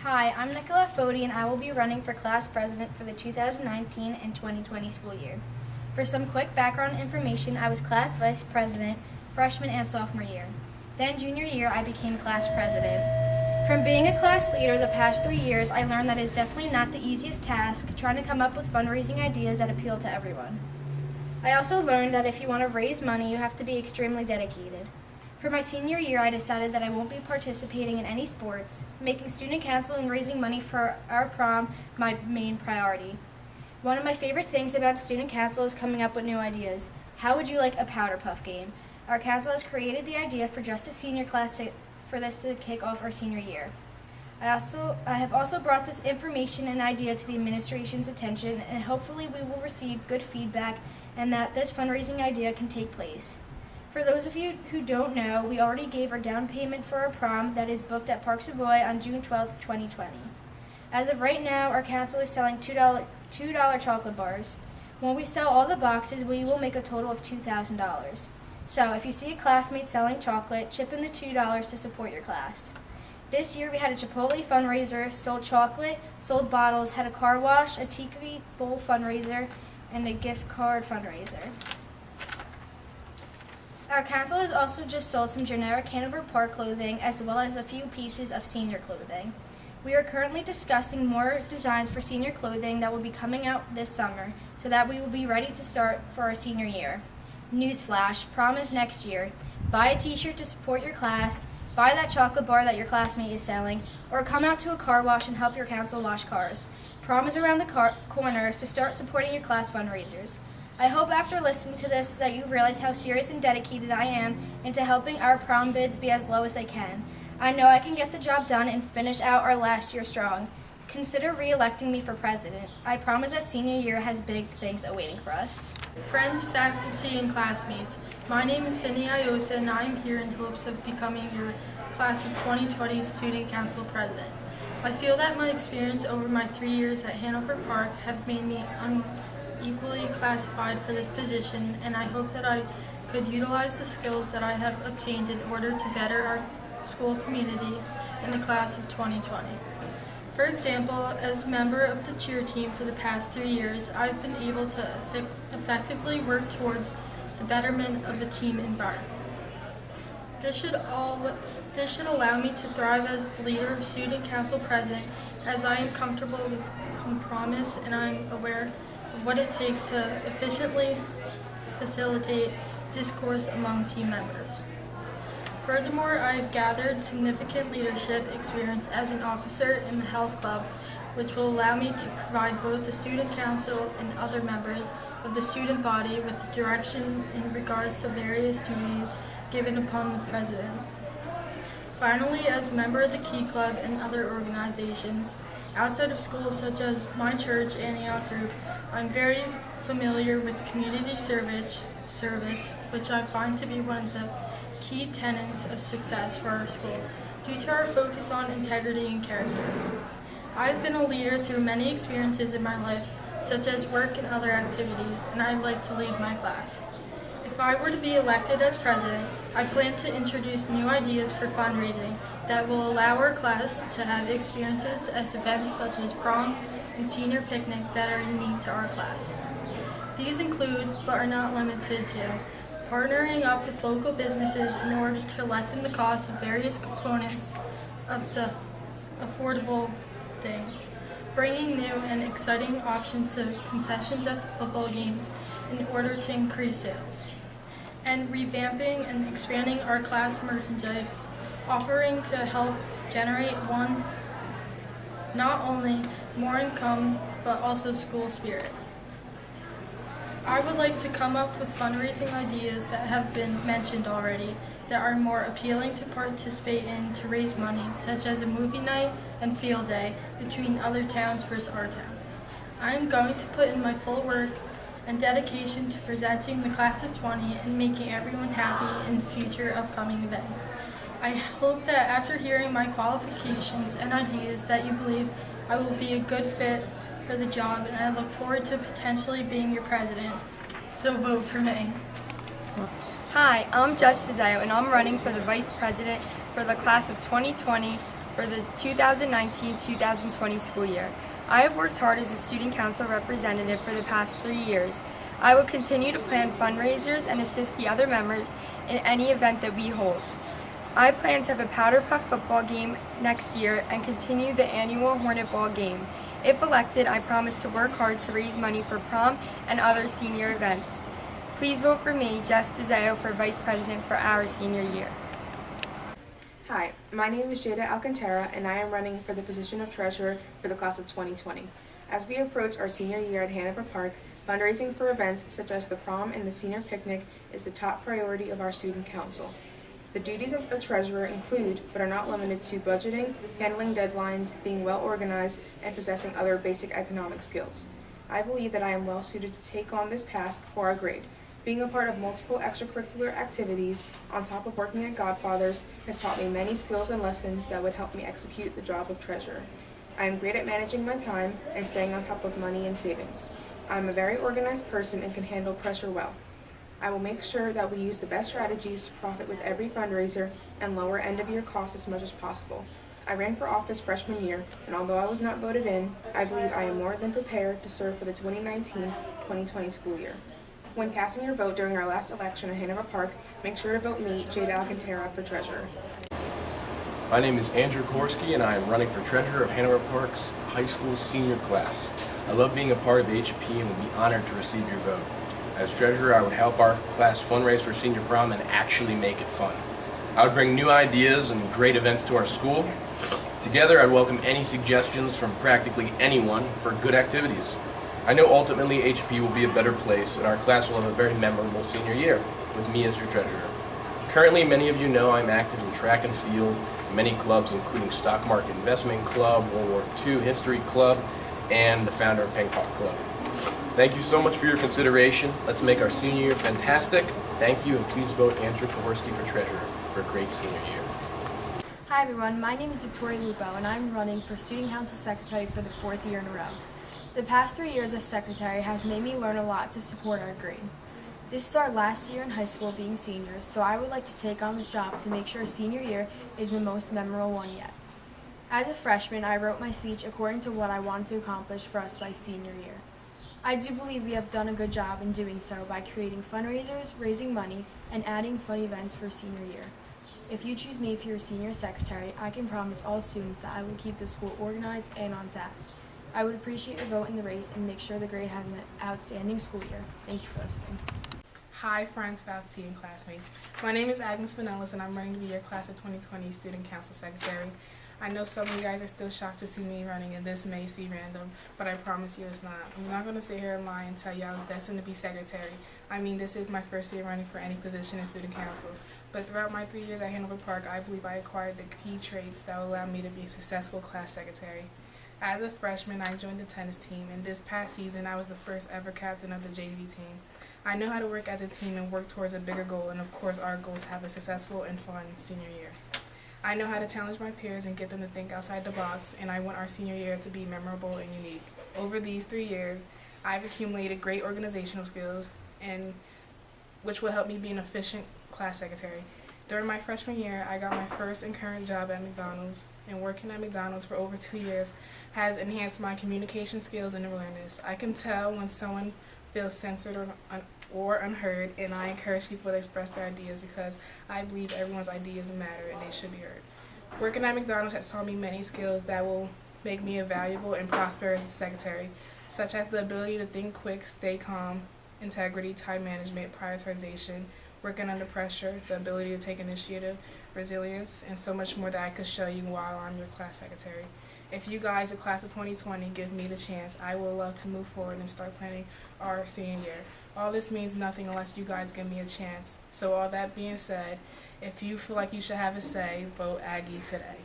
Hi, I'm Nicola Fodi and I will be running for class president for the 2019 and 2020 school year. For some quick background information, I was class vice president freshman and sophomore year. Then junior year, I became class president. From being a class leader the past 3 years, I learned that it is definitely not the easiest task trying to come up with fundraising ideas that appeal to everyone. I also learned that if you want to raise money, you have to be extremely dedicated. For my senior year, I decided that I won't be participating in any sports, making student council and raising money for our prom my main priority. One of my favorite things about student council is coming up with new ideas. How would you like a powder puff game? Our council has created the idea for just the senior class for this to kick off our senior year. I have also brought this information and idea to the administration's attention, and hopefully we will receive good feedback and that this fundraising idea can take place. For those of you who don't know, we already gave our down payment for our prom that is booked at Park Savoy on June 12, 2020. As of right now, our council is selling $2 chocolate bars. When we sell all the boxes, we will make a total of $2,000. So if you see a classmate selling chocolate, chip in the $2 to support your class. This year we had a Chipotle fundraiser, sold chocolate, sold bottles, had a car wash, a tiki bowl fundraiser, and a gift card fundraiser. Our council has also just sold some generic Hanover Park clothing as well as a few pieces of senior clothing. We are currently discussing more designs for senior clothing that will be coming out this summer so that we will be ready to start for our senior year. Newsflash, prom is next year. Buy a t-shirt to support your class, buy that chocolate bar that your classmate is selling, or come out to a car wash and help your council wash cars. Prom is around the corner, so start supporting your class fundraisers. I hope after listening to this that you realize how serious and dedicated I am into helping our prom bids be as low as I can. I know I can get the job done and finish out our last year strong. Consider re-electing me for president. I promise that senior year has big things awaiting for us. Friends, faculty, and classmates, my name is Sydney Iosa and I am here in hopes of becoming your class of 2020 student council president. I feel that my experience over my 3 years at Hanover Park have made me equally classified for this position, and I hope that I could utilize the skills that I have obtained in order to better our school community in the class of 2020. For example, as a member of the cheer team for the past 3 years, I've been able to effectively work towards the betterment of the team environment. This should allow me to thrive as the leader of student council president, as I am comfortable with compromise and I'm aware of what it takes to efficiently facilitate discourse among team members. Furthermore, I have gathered significant leadership experience as an officer in the health club, which will allow me to provide both the student council and other members of the student body with the direction in regards to various duties given upon the president. Finally, as a member of the Key Club and other organizations outside of schools such as my church, Antioch Group, I'm very familiar with community service, which I find to be one of the key tenets of success for our school, due to our focus on integrity and character. I've been a leader through many experiences in my life, such as work and other activities, and I'd like to lead my class. If I were to be elected as president, I plan to introduce new ideas for fundraising that will allow our class to have experiences as events such as prom and senior picnic that are unique to our class. These include, but are not limited to, partnering up with local businesses in order to lessen the cost of various components of the affordable things, bringing new and exciting options to concessions at the football games in order to increase sales, and revamping and expanding our class merchandise, offering to help generate not only more income, but also school spirit. I would like to come up with fundraising ideas that have been mentioned already that are more appealing to participate in to raise money, such as a movie night and field day between other towns versus our town. I am going to put in my full work and dedication to presenting the class of 20 and making everyone happy in future upcoming events. I hope that after hearing my qualifications and ideas that you believe I will be a good fit for the job, and I look forward to potentially being your president. So vote for me. Hi, I'm Jess Cesayo, and I'm running for the Vice President for the class of 2020 for the 2019-2020 school year. I have worked hard as a student council representative for the past 3 years. I will continue to plan fundraisers and assist the other members in any event that we hold. I plan to have a Powder Puff football game next year and continue the annual Hornet Ball game. If elected, I promise to work hard to raise money for prom and other senior events. Please vote for me, Jess DeZeo, for Vice President for our senior year. Hi, my name is Jada Alcantara, and I am running for the position of Treasurer for the class of 2020. As we approach our senior year at Hanover Park, fundraising for events such as the prom and the senior picnic is the top priority of our student council. The duties of a treasurer include, but are not limited to, budgeting, handling deadlines, being well organized, and possessing other basic economic skills. I believe that I am well suited to take on this task for our grade. Being a part of multiple extracurricular activities, on top of working at Godfathers, has taught me many skills and lessons that would help me execute the job of treasurer. I am great at managing my time and staying on top of money and savings. I am a very organized person and can handle pressure well. I will make sure that we use the best strategies to profit with every fundraiser and lower end-of-year costs as much as possible. I ran for office freshman year, and although I was not voted in, I believe I am more than prepared to serve for the 2019-2020 school year. When casting your vote during our last election at Hanover Park, make sure to vote me, Jada Alcantara, for treasurer. My name is Andrew Korski, and I am running for treasurer of Hanover Park's high school senior class. I love being a part of HP and would be honored to receive your vote. As treasurer, I would help our class fundraise for senior prom and actually make it fun. I would bring new ideas and great events to our school. Together, I'd welcome any suggestions from practically anyone for good activities. I know ultimately HP will be a better place, and our class will have a very memorable senior year, with me as your treasurer. Currently, many of you know I'm active in track and field, many clubs including Stock Market Investment Club, World War II History Club, and the founder of Ping Pong Club. Thank you so much for your consideration. Let's make our senior year fantastic. Thank you, and please vote Andrew Kowarski for treasurer for a great senior year. Hi everyone, my name is Victoria Lupo and I'm running for Student Council Secretary for the 4th year in a row. The past 3 years as Secretary has made me learn a lot to support our grade. This is our last year in high school being seniors, so I would like to take on this job to make sure senior year is the most memorable one yet. As a freshman, I wrote my speech according to what I wanted to accomplish for us by senior year. I do believe we have done a good job in doing so by creating fundraisers, raising money, and adding fun events for senior year. If you choose me for your senior secretary, I can promise all students that I will keep the school organized and on task. I would appreciate your vote in the race and make sure the grade has an outstanding school year. Thank you for listening. Hi friends, faculty, and classmates. My name is Agnes Pinellas and I'm running to be your class of 2020 Student Council Secretary. I know some of you guys are still shocked to see me running, and this may seem random, but I promise you it's not. I'm not going to sit here and lie and tell you I was destined to be secretary. I mean, this is my first year running for any position in Student Council. But throughout my 3 years at Hanover Park, I believe I acquired the key traits that will allow me to be a successful class secretary. As a freshman, I joined the tennis team, and this past season, I was the first ever captain of the JV team. I know how to work as a team and work towards a bigger goal, and of course, our goal is to have a successful and fun senior year. I know how to challenge my peers and get them to think outside the box, and I want our senior year to be memorable and unique. Over these 3 years, I've accumulated great organizational skills, and which will help me be an efficient class secretary. During my freshman year, I got my first and current job at McDonald's, and working at McDonald's for over 2 years has enhanced my communication skills and awareness. I can tell when someone feels censored or unheard, and I encourage people to express their ideas because I believe everyone's ideas matter and they should be heard. Working at McDonald's has taught me many skills that will make me a valuable and prosperous secretary, such as the ability to think quick, stay calm, integrity, time management, prioritization, working under pressure, the ability to take initiative, resilience, and so much more that I could show you while I'm your class secretary. If you guys, the class of 2020, give me the chance, I would love to move forward and start planning our senior year. All this means nothing unless you guys give me a chance. So all that being said, if you feel like you should have a say, vote Aggie today.